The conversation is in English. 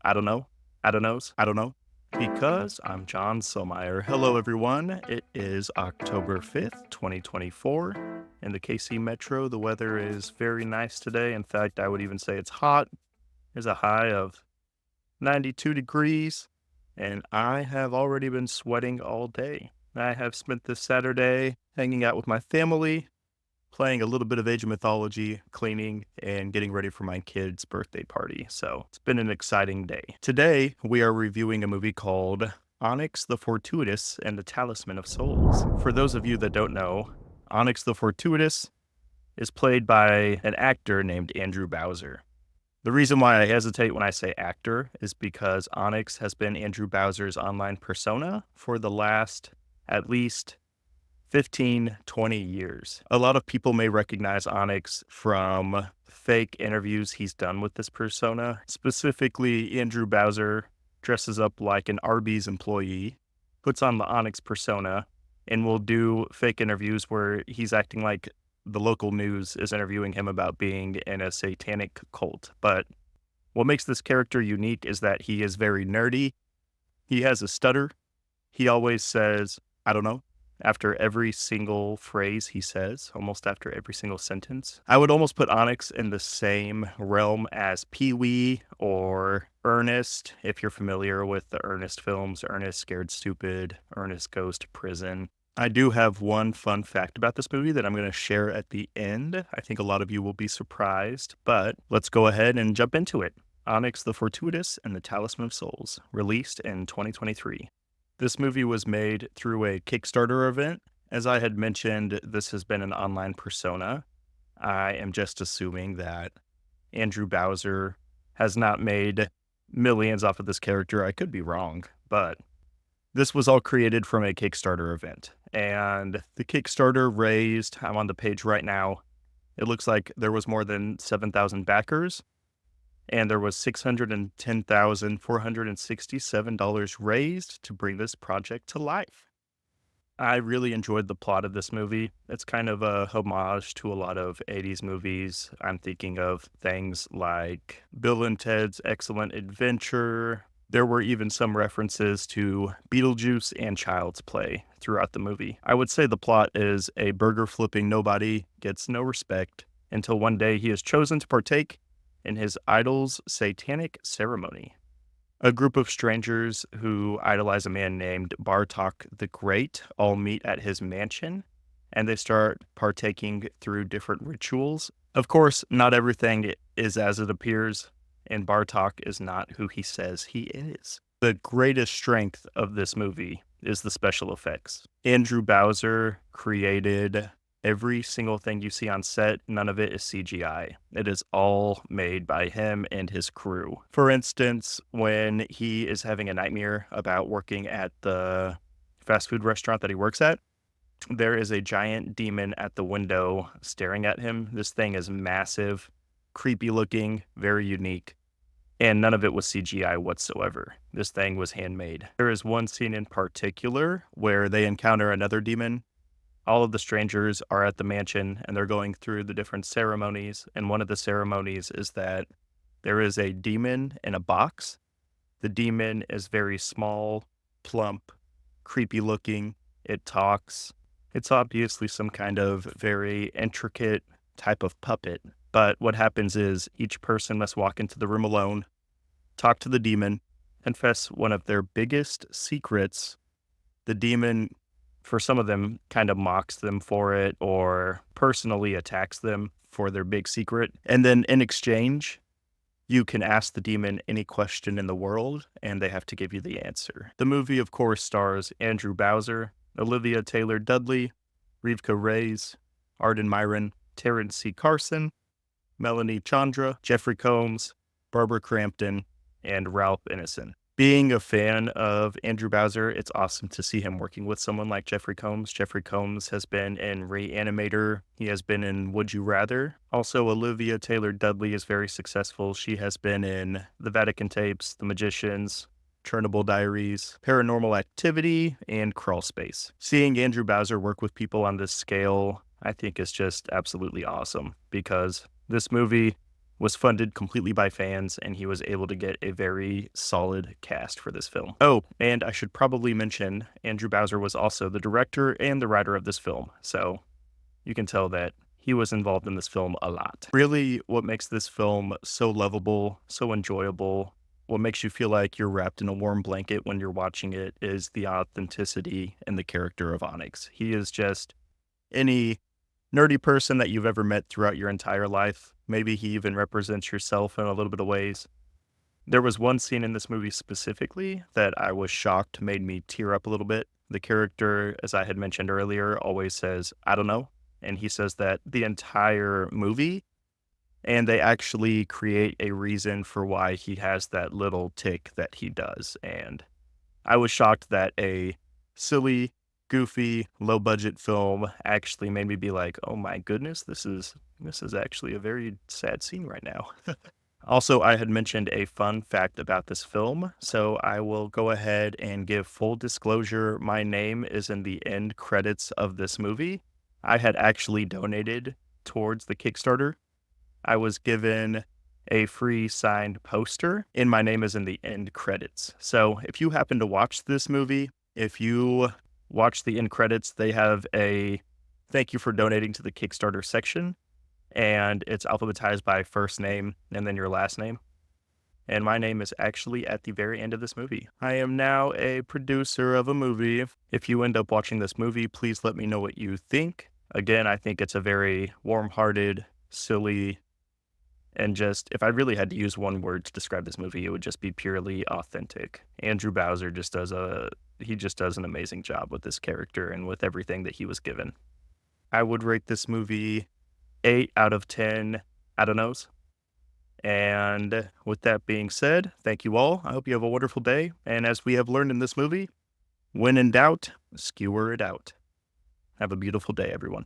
I don't know. I don't knows. I don't know. Because I'm John Someyer. Hello, everyone. It is October 5th, 2024. In the KC Metro, the weather is very nice today. In fact, I would even say it's hot. There's a high of 92 degrees, and I have already been sweating all day. I have spent this Saturday hanging out with my family, playing a little bit of Age of Mythology, cleaning, and getting ready for my kid's birthday party. So it's been an exciting day. Today, we are reviewing a movie called Onyx the Fortuitous and the Talisman of Souls. For those of you that don't know, Onyx the Fortuitous is played by an actor named Andrew Bowser. The reason why I hesitate when I say actor is because Onyx has been Andrew Bowser's online persona for the last at least 15, 20 years. A lot of people may recognize Onyx from fake interviews he's done with this persona. Specifically, Andrew Bowser dresses up like an Arby's employee, puts on the Onyx persona, and will do fake interviews where he's acting like the local news is interviewing him about being in a satanic cult. But what makes this character unique is that he is very nerdy. He has a stutter. He always says, I don't know, after every single phrase he says, almost after every single sentence. I would almost put Onyx in the same realm as Pee-wee or Ernest, if you're familiar with the Ernest films, Ernest Scared Stupid, Ernest Goes to Prison. I do have one fun fact about this movie that I'm going to share at the end. I think a lot of you will be surprised, but let's go ahead and jump into it. Onyx the Fortuitous and the Talisman of Souls, released in 2023. This movie was made through a Kickstarter event. As I had mentioned, this has been an online persona. I am just assuming that Andrew Bowser has not made millions off of this character. I could be wrong, but this was all created from a Kickstarter event. And the Kickstarter raised, I'm on the page right now, it looks like there was more than 7,000 backers, and there was $610,467 raised to bring this project to life. I really enjoyed the plot of this movie. It's kind of a homage to a lot of 80s movies. I'm thinking of things like Bill and Ted's Excellent Adventure. There were even some references to Beetlejuice and Child's Play throughout the movie. I would say the plot is a burger flipping nobody gets no respect until one day he is chosen to partake in his idol's satanic ceremony. A group of strangers who idolize a man named Bartok the Great all meet at his mansion, and they start partaking through different rituals. Of course, not everything is as it appears, and Bartok is not who he says he is. The greatest strength of this movie is the special effects. Andrew Bowser created every single thing you see on set. None of it is CGI. It is all made by him and his crew. For instance, when he is having a nightmare about working at the fast food restaurant that he works at, there is a giant demon at the window staring at him. This thing is massive, creepy looking, very unique, and none of it was CGI whatsoever. This thing was handmade. There is one scene in particular where they encounter another demon. All of the strangers are at the mansion and they're going through the different ceremonies. And one of the ceremonies is that there is a demon in a box. The demon is very small, plump, creepy looking. It talks. It's obviously some kind of very intricate type of puppet. But what happens is each person must walk into the room alone, talk to the demon, confess one of their biggest secrets. The demon, for some of them, kind of mocks them for it or personally attacks them for their big secret. And then in exchange, you can ask the demon any question in the world and they have to give you the answer. The movie, of course, stars Andrew Bowser, Olivia Taylor-Dudley, Rivka Reyes, Arden Myron, Terrence C. Carson, Melanie Chandra, Jeffrey Combs, Barbara Crampton, and Ralph Ineson. Being a fan of Andrew Bowser, it's awesome to see him working with someone like Jeffrey Combs. Jeffrey Combs has been in Reanimator. He has been in Would You Rather. Also, Olivia Taylor-Dudley is very successful. She has been in The Vatican Tapes, The Magicians, Chernobyl Diaries, Paranormal Activity, and Crawl Space. Seeing Andrew Bowser work with people on this scale, I think is just absolutely awesome because this movie was funded completely by fans, and he was able to get a very solid cast for this film. Oh, and I should probably mention Andrew Bowser was also the director and the writer of this film, so you can tell that he was involved in this film a lot. Really, what makes this film so lovable, so enjoyable, what makes you feel like you're wrapped in a warm blanket when you're watching it is the authenticity and the character of Onyx. He is just any nerdy person that you've ever met throughout your entire life. Maybe he even represents yourself in a little bit of ways. There was one scene in this movie specifically that I was shocked made me tear up a little bit. The character, as I had mentioned earlier, always says, "I don't know." And he says that the entire movie, and they actually create a reason for why he has that little tick that he does. And I was shocked that a silly, goofy, low budget film actually made me be like, "Oh my goodness, this is actually a very sad scene right now." Also, I had mentioned a fun fact about this film, so I will go ahead and give full disclosure. My name is in the end credits of this movie. I had actually donated towards the Kickstarter. I was given a free signed poster, and my name is in the end credits. So if you happen to watch this movie, if you watch the end credits, they have a thank you for donating to the Kickstarter section, and it's alphabetized by first name and then your last name. And my name is actually at the very end of this movie. I am now a producer of a movie. If you end up watching this movie, please let me know what you think. Again, I think it's a very warm-hearted, silly, and just, if I really had to use one word to describe this movie, it would just be purely authentic. Andrew Bowser he just does an amazing job with this character and with everything that he was given. I would rate this movie 8 out of 10 I don't knows. And with that being said, thank you all. I hope you have a wonderful day. And as we have learned in this movie, when in doubt, skewer it out. Have a beautiful day, everyone.